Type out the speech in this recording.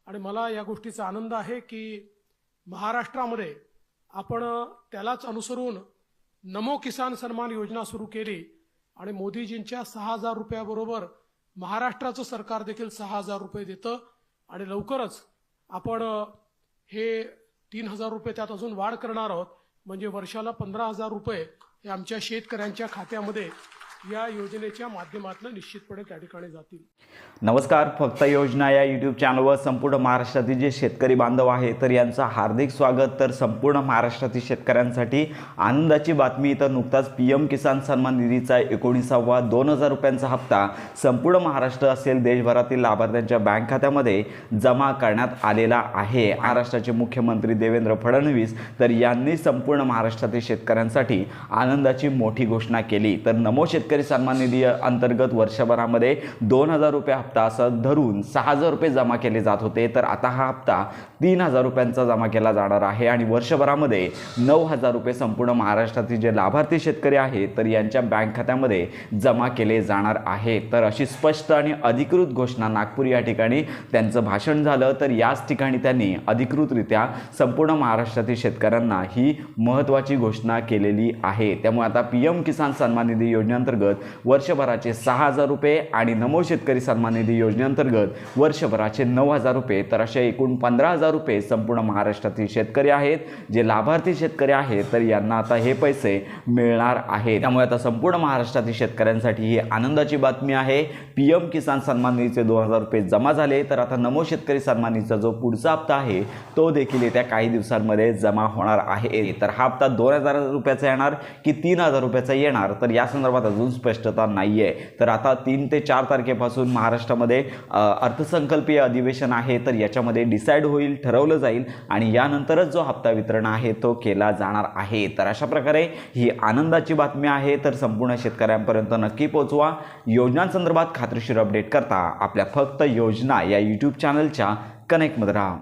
आणि मला या गोष्टीचा आनंद आहे की महाराष्ट्रामध्ये आपण त्यालाच अनुसरून नमो किसान सन्मान योजना सुरू केली आणि मोदीजींच्या 6,000 रुपयाबरोबर महाराष्ट्राचं सरकार देखील 6,000 रुपये देतं आणि लवकरच आपण हे 3,000 रुपये त्यात अजून वाढ करणार आहोत, म्हणजे वर्षाला 15,000 रुपये हे आमच्या शेतकऱ्यांच्या खात्यामध्ये या योजनेच्या माध्यमातून निश्चितपणे त्या ठिकाणी जातील। नमस्कार, फक्त योजना या यूट्यूब चॅनलवर संपूर्ण महाराष्ट्रातील जे शेतकरी बांधव आहे तर यांचं हार्दिक स्वागत। तर संपूर्ण महाराष्ट्रातील शेतकऱ्यांसाठी आनंदाची बातमी, तर नुकताच पीएम किसान सन्मान निधीचा 19वा 2,000 रुपयांचा हप्ता संपूर्ण महाराष्ट्र असेल देशभरातील लाभार्थ्यांच्या बँक खात्यामध्ये जमा करण्यात आलेला आहे। महाराष्ट्राचे मुख्यमंत्री देवेंद्र फडणवीस तर यांनी संपूर्ण महाराष्ट्रातील शेतकऱ्यांसाठी आनंदाची मोठी घोषणा केली। तर नमो शेतकरी सन्मान निधी अंतर्गत वर्षभरामध्ये 2,000 रुपये हप्ता असं धरून 6,000 रुपये जमा केले जात होते, तर आता हा हप्ता 3,000 रुपयांचा जमा केला जाणार आहे आणि वर्षभरामध्ये 9,000 रुपये संपूर्ण महाराष्ट्रातील जे लाभार्थी शेतकरी आहेत तर यांच्या बँक खात्यामध्ये जमा केले जाणार आहे। तर अशी स्पष्ट आणि अधिकृत घोषणा नागपूर या ठिकाणी त्यांचं भाषण झालं, तर याच ठिकाणी त्यांनी अधिकृतरित्या संपूर्ण महाराष्ट्रातील शेतकऱ्यांना ही महत्त्वाची घोषणा केलेली आहे। त्यामुळे आता पीएम किसान सन्मान निधी योजनेअंतर्गत वर्षभराचे 6,000 रुपये आणि नमो शेतकरी सन्मान निधी योजनेअंतर्गत वर्षभराचे 9,000 रुपये, तर असे एकूण 15,000 रुपये संपूर्ण महाराष्ट्रातील शेतकरी आहेत जे लाभार्थी शेतकरी आहेत तर यांना आता हे पैसे मिळणार आहेत। त्यामुळे आता संपूर्ण महाराष्ट्रातील शेतकऱ्यांसाठी ही आनंदाची बातमी आहे। पीएम किसान सन्मान निधीचे 2,000 रुपये जमा झाले, तर आता नमो शेतकरी सन्मान निधीचा जो पुढचा हप्ता आहे तो देखील येत्या काही दिवसांमध्ये जमा होणार आहे। तर हा हप्ता 2,000 रुपयाचा येणार की 3,000 रुपयाचा येणार, तर या संदर्भात अजून स्पष्टता नाही आहे। तर आता 3 ते 4 तारखेपासून महाराष्ट्रामध्ये अर्थसंकल्पीय अधिवेशन आहे, तर याच्यामध्ये डिसाईड होईल, ठरवलं जाईल आणि यानंतरच जो हप्ता वितरण आहे तो केला जाणार आहे। तर अशा प्रकारे ही आनंदाची बातमी आहे, तर संपूर्ण शेतकऱ्यांपर्यंत नक्की पोहोचवा। योजनांसंदर्भात खात्रीशीर अपडेट करता आपल्या फक्त योजना या यूट्यूब चॅनलच्या कनेक्टमध्ये राहा।